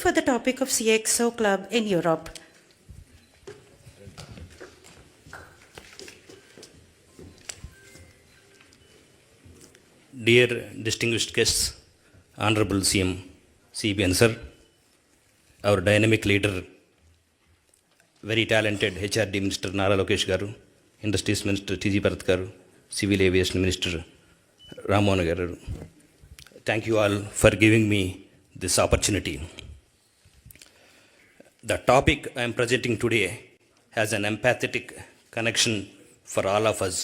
for the topic of CXO Club in Europe. Dear distinguished guests, Honorable CM CBN sir, our dynamic leader, very talented HRD Minister Nara Lokesh Garu, Industries Minister TG Bharat Garu, Civil Aviation Minister Ramona Garu. Thank you all for giving me this opportunity. The topic I am presenting today has an empathetic connection for all of us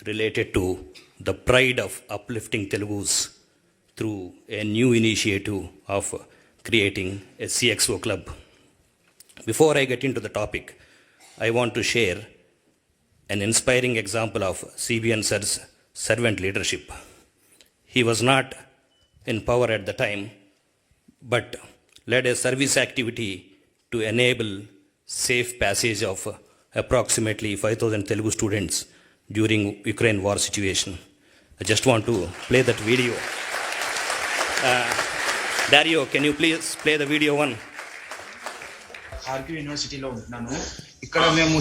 related to the pride of uplifting Telugus through a new initiative of creating a CXO club. Before I get into the topic, I want to share an inspiring example of CBN sir's servant leadership. He was not in power at the time, but led a service activity to enable safe passage of approximately 5,000 Telugu students during Ukraine war situation. I just want to play that video. Dario, can you please play the video one? RQ యూనివర్సిటీలో ఉంటున్నాను. ఇక్కడ మేము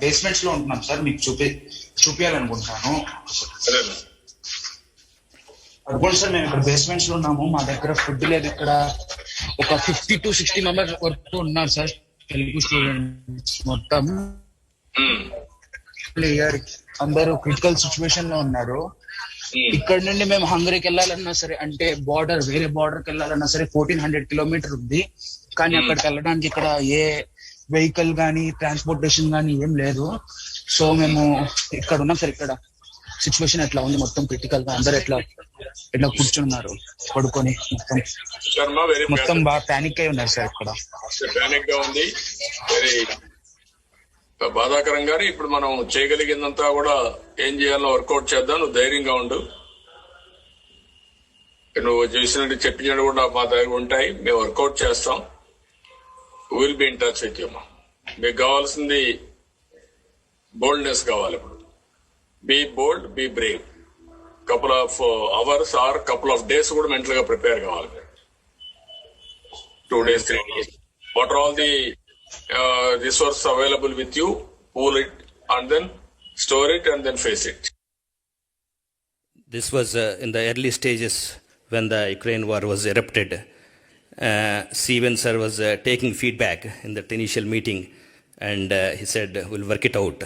basements లో ఉంటున్నాం sir. మీకు చూపించాలనుకుంటున్నాను. అనుకోండి sir, మేము ఇక్కడ బేస్మెంట్స్ లో ఉన్నాము. మా దగ్గర ఫుడ్ లేదు. ఇక్కడ ఒక 50 to 60 మెంబర్స్ వరకు ఉన్నారు సార్, తెలుగు స్టూడెంట్స్ మొత్తం. అందరూ క్రిటికల్ సిచ్యువేషన్ లో ఉన్నారు. ఇక్కడ నుండి మేము హంగరీకి వెళ్ళాలన్నా సరే, అంటే వేరే బార్డర్కి వెళ్ళాలన్నా సరే 1400 కిలోమీటర్ ఉంది. కానీ అక్కడికి వెళ్ళడానికి ఇక్కడ ఏ వెహికల్ గానీ ట్రాన్స్పోర్టేషన్ గానీ ఏం లేదు. సో మేము ఇక్కడ ఉన్నాం సార్. ఇక్కడ సిచ్యువేషన్ ఎట్లా ఉంది, మొత్తం క్రిటికల్ గా అందరు ఎట్లా కూర్చున్నారు పడుకొని, మొత్తం బాగా పానిక్ అయి ఉన్నారు సార్. ఇక్కడ పానిక్ గా ఉంది, వెరీ బాధాకరంగానే. ఇప్పుడు మనం చేయగలిగిందంతా కూడా ఏం చేయాలో వర్కౌట్ చేద్దాం. నువ్వు ధైర్యంగా ఉండు. నువ్వు చేసినట్టు చెప్పినట్టు కూడా మా దగ్గర ఉంటాయి. మేము వర్కౌట్ చేస్తాం. Will be in touch with you. మీకు కావాల్సింది బోల్డ్నెస్ కావాలి. ఇప్పుడు be bold, be brave. Couple of hours or couple of days కూడా మెంటల్ గా ప్రిపేర్ కావాలి. 2 days, 3 days. What are all the resource available with you, pool it and then store it and then face it. This was in the early stages when the Ukraine war was erupted. CBN sir was taking feedback in that initial meeting, and he said, we'll work it out.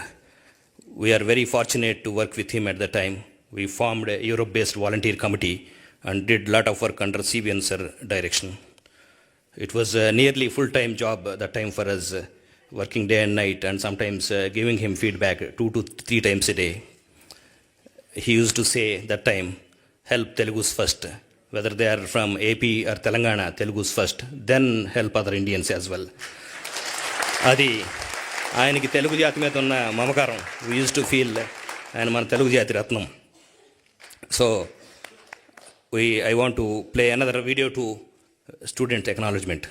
We are very fortunate to work with him at the time. We formed a Europe-based volunteer committee and did a lot of work under CBN sir direction. It was nearly full-time job that time for us, working day and night, and sometimes giving him feedback 2 to 3 times a day. He used to say that time, help Telugus first, whether they are from AP or Telangana, Telugus first, then help other Indians as well. Adi ఆయనకి తెలుగు జాతి మీద ఉన్న మమకారం. We used to feel ఆయన మన తెలుగు జాతి రత్నం. So I want to play another video to student acknowledgement.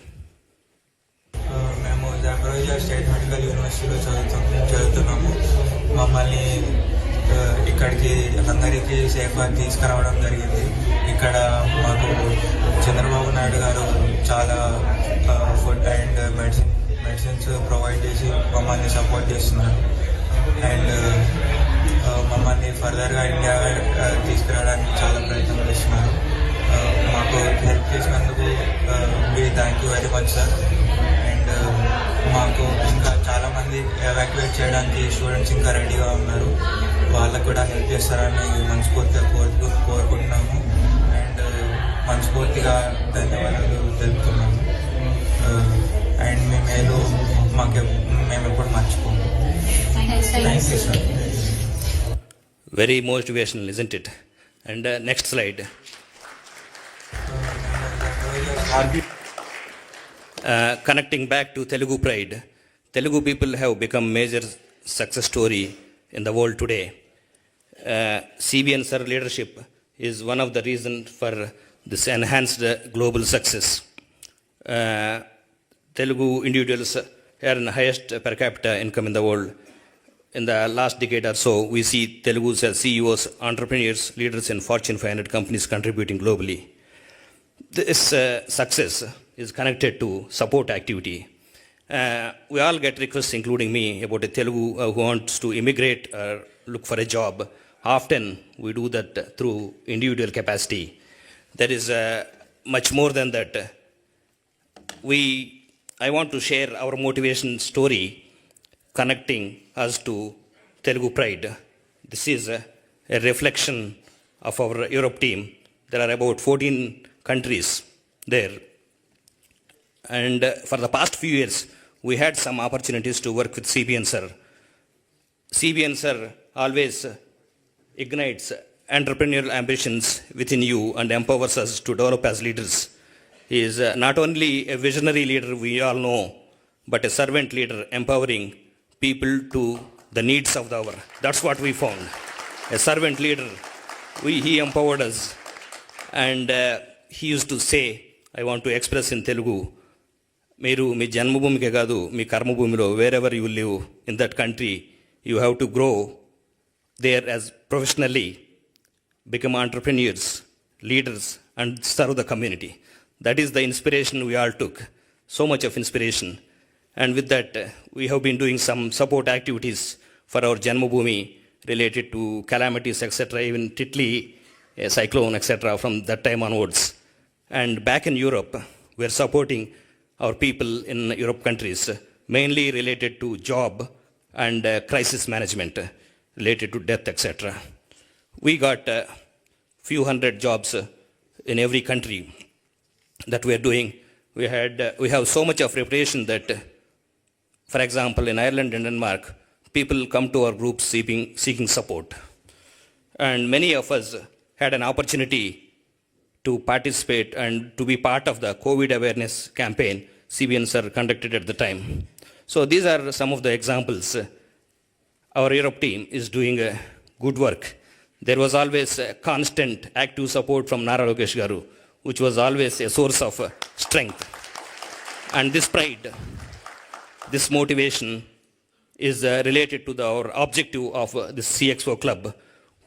మేము జాగ్రత్త స్టేట్ మెడికల్ యూనివర్సిటీలో చదువుతున్నాము. మమ్మల్ని ఇక్కడికి అందరికీ సేఫ్గా తీసుకురావడం జరిగింది. ఇక్కడ మాకు చంద్రబాబు నాయుడు గారు చాలా ఫుడ్ అండ్ మెడిసిన్స్ ప్రొవైడ్ చేసి మమ్మల్ని సపోర్ట్ చేస్తున్నారు. అండ్ మమ్మల్ని ఫర్దర్గా ఇండియా తీసుకురావడానికి చాలా ప్రయత్నం చేస్తున్నారు. మాకు హెల్ప్ చేసినందుకు thank you very much sir. And మాకు ఇంకా చాలామంది ఎవాక్యువేట్ చేయడానికి స్టూడెంట్స్ ఇంకా రెడీగా ఉన్నారు. వాళ్ళకు కూడా హెల్ప్ చేస్తారని మనస్ఫూర్తిగా కోరుకుంటున్నాము. అండ్ మనస్ఫూర్తిగా ధన్యవాదాలు తెలుపుతున్నాము. అండ్ మేము ఎప్పుడు మర్చిపోము. Thank you sir. Very motivational, isn't it? And next slide. Connecting back to Telugu pride, Telugu people have become major success story in the world today. CBN sir leadership is one of the reasons for this enhanced global success. Telugu individuals earn highest per capita income in the world. In the last decade or so, we see Telugus as CEOs, entrepreneurs, leaders in Fortune 500 companies contributing globally. This success is connected to support activity. We all get requests, including me, about a Telugu who wants to immigrate or look for a job. Often we do that through individual capacity. There is much more than that. I want to share our motivation story connecting us to Telugu pride. This is a reflection of our Europe team. There are about 14 countries there. And for the past few years, we had some opportunities to work with CBN sir. CBN sir always ignites entrepreneurial ambitions within you and empowers us to develop as leaders. He is not only a visionary leader we all know, but a servant leader empowering people to the needs of the hour. That's what we found. A servant leader, he empowered us. And he used to say, I want to express in Telugu, మీరు మీ జన్మభూమికే కాదు మీ కర్మభూమిలో wherever you live in that country you have to grow there as professionally become entrepreneurs, leaders, and serve the community. That is the inspiration we all took. So much of inspiration. And with that, we have been doing some support activities for our Janmabhoomi related to calamities, etc., even Titli, a cyclone, etc., from that time onwards. And back in Europe, we are supporting our people in Europe countries, mainly related to job and crisis management, related to death, etc. We got a few hundred jobs in every country that we are doing. We have so much of reputation that, for example, in Ireland and Denmark, people come to our groups seeking support. And many of us had an opportunity to participate and to be part of the COVID awareness campaign CBN sir conducted at the time. So these are some of the examples. Our Europe team is doing a good work. There was always a constant active support from Nara Lokesh Garu, which was always a source of strength. And this pride, this motivation is related to our objective of the CXO club.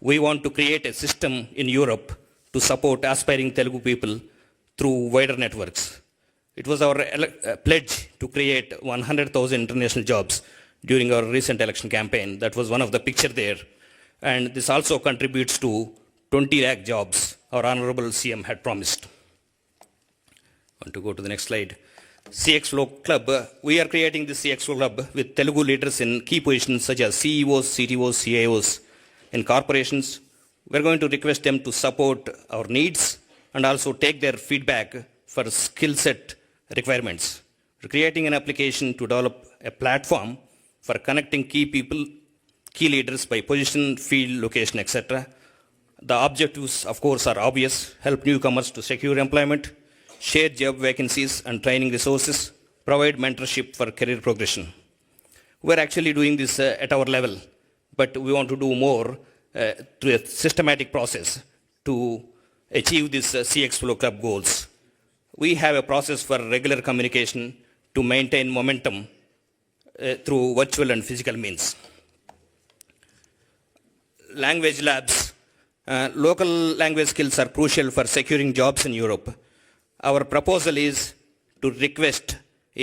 We want to create a system in Europe to support aspiring Telugu people through wider networks. It was our pledge to create 100,000 international jobs during our recent election campaign. That was one of the picture there. And this also contributes to 20 lakh jobs our Honorable CM had promised. I want to go to the next slide. CXO Club. We are creating this CXO Club with Telugu leaders in key positions such as CEOs, CTOs, CIOs in corporations. We are going to request them to support our needs and also take their feedback for skill set requirements. We're creating an application to develop a platform for connecting key people, key leaders by position, field, location, etc. The objectives, of course, are obvious. Help newcomers to secure employment, share job vacancies and training resources, provide mentorship for career progression. We're actually doing this at our level, but we want to do more through a systematic process to achieve this CX Flow Club goals. We have a process for regular communication to maintain momentum through virtual and physical means. Language labs. Local language skills are crucial for securing jobs in Europe. Our proposal is to request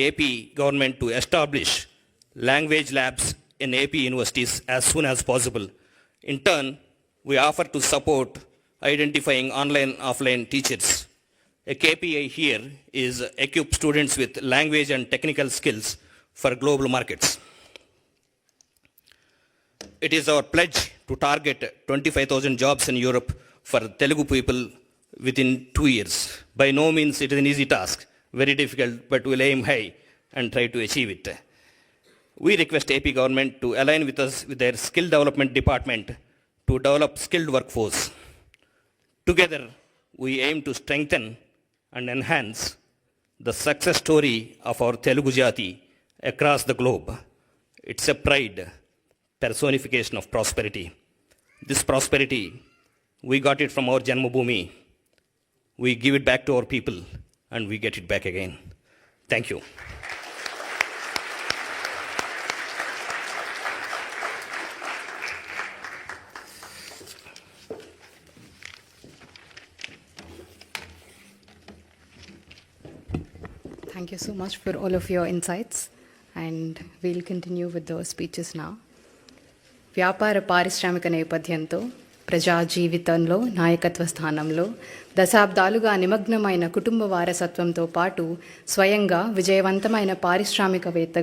AP government to establish language labs in AP universities as soon as possible. In turn, we offer to support identifying online, offline teachers. A KPI here is equip students with language and technical skills for global markets. It is our pledge to target 25,000 jobs in Europe for Telugu people within 2 years. By no means it is an easy task, very difficult, but we'll aim high and try to achieve it. We request AP government to align with us with their skill development department to develop skilled workforce. Together, we aim to strengthen and enhance the success story of our Telugu Jati across the globe. It's a pride, personification of prosperity. This prosperity, we got it from our Janmabhoomi. We give it back to our people and we get it back again. Thank you. Thank you so much for all of your insights, and we'll continue with the speeches now. వ్యాపార పారిశ్రామిక నేపథ్యంతో ప్రజా జీవితంలో నాయకత్వ స్థానంలో దశాబ్దాలుగా నిమగ్నమైన కుటుంబ వారసత్వంతో పాటు స్వయంగా విజయవంతమైన పారిశ్రామికవేత్త